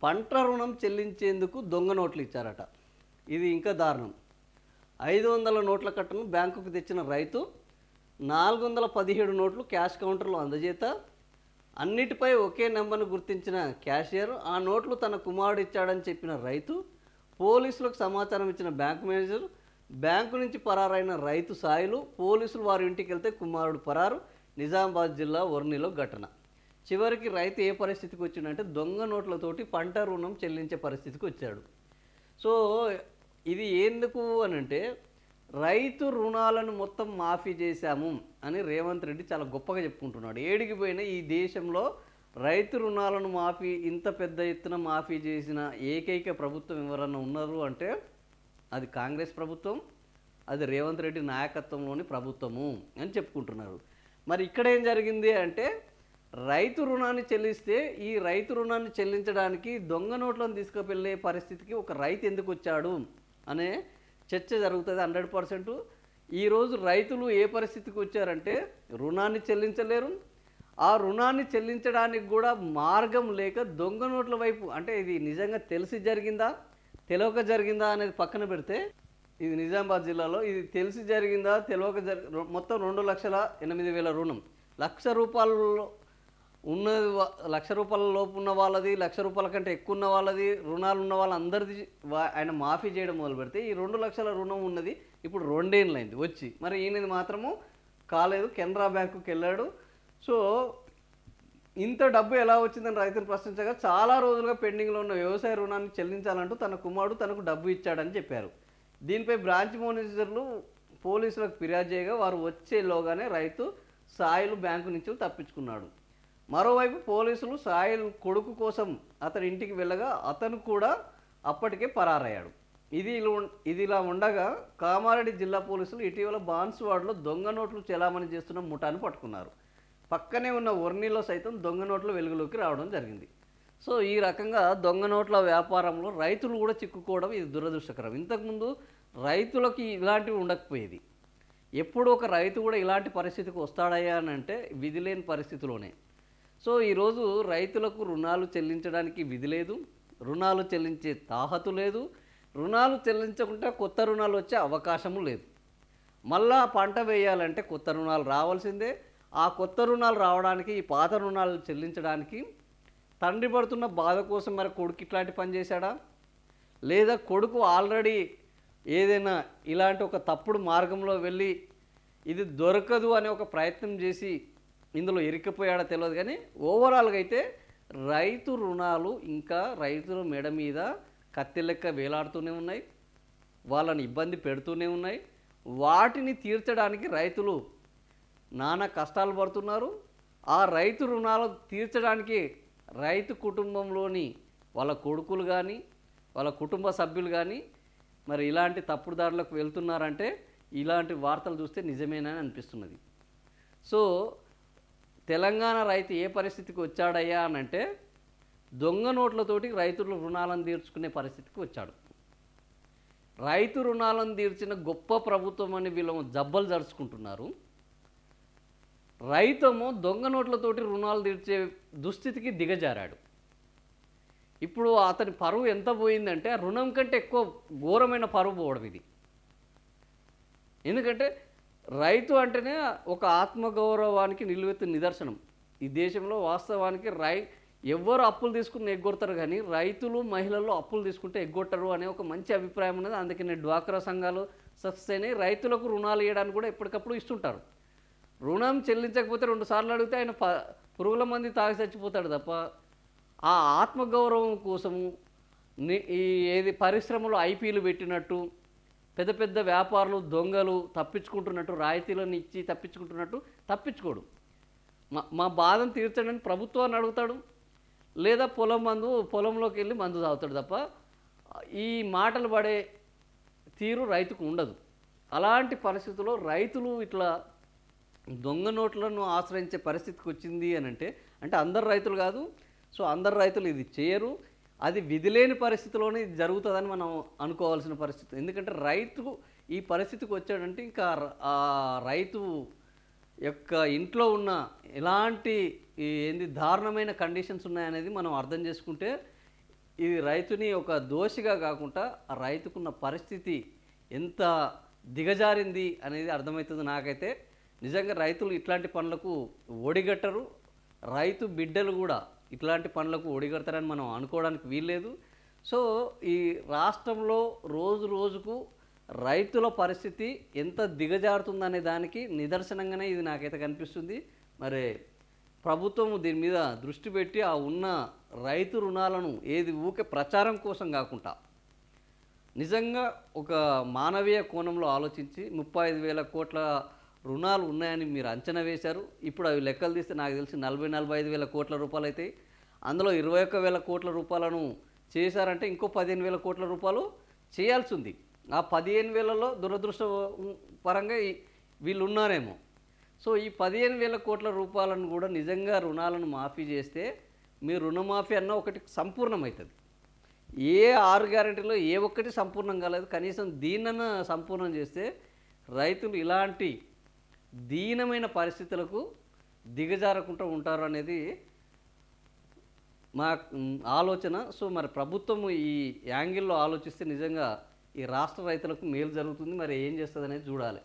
పంట రుణం చెల్లించేందుకు దొంగ నోట్లు ఇచ్చారట. ఇది ఇంకా దారుణం. 500 నోట్ల కట్టను బ్యాంకుకు తెచ్చిన రైతు 417 నోట్లు క్యాష్ కౌంటర్లో అందజేత అన్నిటిపై ఒకే నెంబర్ను గుర్తించిన క్యాషియర్ ఆ నోట్లు తన కుమారుడు ఇచ్చాడని చెప్పిన రైతు, పోలీసులకు సమాచారం ఇచ్చిన బ్యాంకు మేనేజర్, బ్యాంకు నుంచి పరారైన రైతు సాయిలు, పోలీసులు వారి ఇంటికి వెళ్తే కుమారుడు పరారు. నిజామాబాద్ జిల్లా వర్నిలో ఘటన. చివరికి రైతు ఏ పరిస్థితికి వచ్చిందంటే దొంగ నోట్లతోటి పంట రుణం చెల్లించే పరిస్థితికి వచ్చాడు. సో ఇది ఎందుకు అనంటే రైతు రుణాలను మొత్తం మాఫీ చేశాము అని రేవంత్ రెడ్డి చాలా గొప్పగా చెప్పుకుంటున్నాడు. ఏడికి పోయినా ఈ దేశంలో రైతు రుణాలను మాఫీ ఇంత పెద్ద ఎత్తున మాఫీ చేసిన ఏకైక ప్రభుత్వం ఎవరన్నా ఉన్నారు అంటే అది కాంగ్రెస్ ప్రభుత్వం, అది రేవంత్ రెడ్డి నాయకత్వంలోని ప్రభుత్వము అని చెప్పుకుంటున్నారు. మరి ఇక్కడ ఏం జరిగింది అంటే రైతు రుణాన్ని చెల్లిస్తే ఈ రైతు రుణాన్ని చెల్లించడానికి దొంగ నోట్లను తీసుకువెళ్ళే పరిస్థితికి ఒక రైతు ఎందుకు వచ్చాడు అనే చర్చ జరుగుతుంది 100%. ఈరోజు రైతులు ఏ పరిస్థితికి వచ్చారంటే రుణాన్ని చెల్లించలేరు, ఆ రుణాన్ని చెల్లించడానికి కూడా మార్గం లేక దొంగ నోట్ల వైపు, అంటే ఇది నిజంగా తెలిసి జరిగిందా తెలియక జరిగిందా అనేది పక్కన పెడితే, ఇది నిజామాబాద్ జిల్లాలో ఇది తెలిసి జరిగిందా తెలియక మొత్తం 2,08,000 రుణం, ₹1,00,000 ఉన్నది, ₹1,00,000 లోపు ఉన్న వాళ్ళది, ₹1,00,000 కంటే ఎక్కువ ఉన్న వాళ్ళది, రుణాలు ఉన్న వాళ్ళందరిది ఆయన మాఫీ చేయడం మొదలు పెడితే ఈ 2,00,000 రుణం ఉన్నది ఇప్పుడు 2 ఏళ్ళైంది వచ్చి, మరి ఈయనది మాత్రము కాలేదు. కెనరా బ్యాంకుకి వెళ్ళాడు. సో ఇంత డబ్బు ఎలా వచ్చిందని రైతులు ప్రశ్నించగా చాలా రోజులుగా పెండింగ్లో ఉన్న వ్యవసాయ రుణాన్ని చెల్లించాలంటూ తన కుమారుడు తనకు డబ్బు ఇచ్చాడని చెప్పారు. దీనిపై బ్రాంచ్ మేనేజర్లు పోలీసులకు ఫిర్యాదు చేయగా వారు వచ్చేలోగానే రైతు సాయిలు బ్యాంకు నుంచి తప్పించుకున్నాడు. మరోవైపు పోలీసులు సాయిల్ కొడుకు కోసం అతని ఇంటికి వెళ్ళగా అతను కూడా అప్పటికే పరారయ్యాడు. ఇది ఇలా ఉండగా కామారెడ్డి జిల్లా పోలీసులు ఇటీవల బాన్సువాడలో దొంగ నోట్లు చెలామణి చేస్తున్న ముఠాను పట్టుకున్నారు. పక్కనే ఉన్న వర్నీలో సైతం దొంగ నోట్ల వెలుగులోకి రావడం జరిగింది. సో ఈ రకంగా దొంగ నోట్ల వ్యాపారంలో రైతులు కూడా చిక్కుకోవడం ఇది దురదృష్టకరం. ఇంతకుముందు రైతులకి ఇలాంటివి ఉండకపోయేది. ఎప్పుడు ఒక రైతు కూడా ఇలాంటి పరిస్థితికి వస్తాడయ్యా అని అంటే విధి లేని పరిస్థితిలోనే. సో ఈరోజు రైతులకు రుణాలు చెల్లించడానికి విధి లేదు, రుణాలు చెల్లించే తాహతు లేదు, రుణాలు చెల్లించకుండా కొత్త రుణాలు వచ్చే అవకాశము లేదు. మళ్ళా పంట వేయాలంటే కొత్త రుణాలు రావాల్సిందే. ఆ కొత్త రుణాలు రావడానికి ఈ పాత రుణాలు చెల్లించడానికి తండ్రి పడుతున్న బాధ కోసం మరి కొడుకు ఇట్లాంటి పని చేశాడా, లేదా కొడుకు ఆల్రెడీ ఏదైనా ఇలాంటి ఒక తప్పుడు మార్గంలో వెళ్ళి ఇది దొరకదు అనే ఒక ప్రయత్నం చేసి ఇందులో ఇరికిపోయాడో తెలియదు. కానీ ఓవరాల్గా అయితే రైతు రుణాలు ఇంకా రైతుల మెడ మీద కత్తి లెక్క వేలాడుతూనే ఉన్నాయి, వాళ్ళని ఇబ్బంది పెడుతూనే ఉన్నాయి. వాటిని తీర్చడానికి రైతులు నానా కష్టాలు పడుతున్నారు. ఆ రైతు రుణాలు తీర్చడానికి రైతు కుటుంబంలోని వాళ్ళ కొడుకులు కానీ వాళ్ళ కుటుంబ సభ్యులు కానీ మరి ఇలాంటి తప్పుడు దారులకు వెళ్తున్నారంటే ఇలాంటి వార్తలు చూస్తే నిజమేనని అనిపిస్తున్నది. సో తెలంగాణ రైతు ఏ పరిస్థితికి వచ్చాడయ్యా అనంటే దొంగ నోట్లతోటి రైతుల రుణాలను తీర్చుకునే పరిస్థితికి వచ్చాడు. రైతు రుణాలను తీర్చిన గొప్ప ప్రభుత్వం అని వీళ్ళు జబ్బలు జరుచుకుంటున్నారు. రైతేమో దొంగ నోట్లతోటి రుణాలు తీర్చే దుస్థితికి దిగజారాడు. ఇప్పుడు అతని పరువు ఎంత పోయిందంటే ఆ రుణం కంటే ఎక్కువ ఘోరమైన పరువు పోవడం ఇది. ఎందుకంటే రైతు అంటేనే ఒక ఆత్మగౌరవానికి నిలువెత్తు నిదర్శనం. ఈ దేశంలో వాస్తవానికి ఎవ్వరు అప్పులు తీసుకుని ఎగ్గొడతారు, కానీ రైతులు మహిళలు అప్పులు తీసుకుంటే ఎగ్గొట్టరు అనే ఒక మంచి అభిప్రాయం ఉన్నది. అందుకనే డ్వాక్రా సంఘాలు సక్సెస్ అయినాయి. రైతులకు రుణాలు ఇవ్వడానికి కూడా ఎప్పటికప్పుడు ఇస్తుంటారు. రుణం చెల్లించకపోతే 2 సార్లు అడిగితే ఆయన పురుగుల మంది తాగి చచ్చిపోతాడు తప్ప ఆ ఆత్మగౌరవం కోసము ఏది పరిశ్రమలో ఐపీలు పెట్టినట్టు పెద్ద పెద్ద వ్యాపారులు దొంగలు తప్పించుకుంటున్నట్టు రాయితీలను ఇచ్చి తప్పించుకుంటున్నట్టు తప్పించుకోడు. మా బాధను తీర్చడానికి ప్రభుత్వాన్ని అడుగుతాడు, లేదా పొలంలోకి వెళ్ళి మందు తాగుతాడు తప్ప ఈ మాటలు పడే తీరు రైతుకు ఉండదు. అలాంటి పరిస్థితుల్లో రైతులు ఇట్లా దొంగ నోట్లను ఆశ్రయించే పరిస్థితికి వచ్చింది అని అంటే అందరు రైతులు కాదు. సో అందరు రైతులు ఇది చేయరు. అది విధి లేని పరిస్థితిలోనే ఇది జరుగుతుందని మనం అనుకోవాల్సిన పరిస్థితి. ఎందుకంటే రైతు ఈ పరిస్థితికి వచ్చాడంటే ఇంకా ఆ రైతు యొక్క ఇంట్లో ఉన్న ఎలాంటి దారుణమైన కండిషన్స్ ఉన్నాయనేది మనం అర్థం చేసుకుంటే ఇది రైతుని ఒక దోషిగా కాకుండా ఆ రైతుకున్న పరిస్థితి ఎంత దిగజారింది అనేది అర్థమవుతుంది నాకైతే. నిజంగా రైతులు ఇట్లాంటి పనులకు ఒడిగట్టరు, రైతు బిడ్డలు కూడా ఇట్లాంటి పనులకు ఒడిగడతారని మనం అనుకోవడానికి వీల్లేదు. సో ఈ రాష్ట్రంలో రోజు రోజుకు రైతుల పరిస్థితి ఎంత దిగజారుతుందనే దానికి నిదర్శనంగానే ఇది నాకైతే కనిపిస్తుంది. మరి ప్రభుత్వం దీని మీద దృష్టి పెట్టి ఆ ఉన్న రైతు రుణాలను ఏది ఊకే ప్రచారం కోసం కాకుండా నిజంగా ఒక మానవీయ కోణంలో ఆలోచించి 35,000 కోట్ల రుణాలు ఉన్నాయని మీరు అంచనా వేశారు. ఇప్పుడు అవి లెక్కలు తీస్తే నాకు తెలిసి 40,000-45,000 కోట్ల రూపాయలు అవుతాయి. అందులో 21,000 కోట్ల రూపాయలను చేశారంటే ఇంకో 15,000 కోట్ల రూపాయలు చేయాల్సి ఉంది. ఆ 15,000లో దురదృష్ట పరంగా వీళ్ళు ఉన్నారేమో. సో ఈ 15,000 కోట్ల రూపాయలను కూడా నిజంగా రుణాలను మాఫీ చేస్తే మీ రుణమాఫీ అన్న ఒకటి సంపూర్ణమవుతుంది. ఏ 6 గ్యారెంటీలో ఏ ఒక్కటి సంపూర్ణం కాలేదు. కనీసం దీన్నన్నా సంపూర్ణం చేస్తే రైతులు ఇలాంటి దీనమైన పరిస్థితులకు దిగజారకుండా ఉంటారు అనేది మా ఆలోచన. సో మరి ప్రభుత్వం ఈ యాంగిల్లో ఆలోచిస్తే నిజంగా ఈ రాష్ట్ర రైతులకు మేలు జరుగుతుంది. మరి ఏం చేస్తుంది అనేది చూడాలి.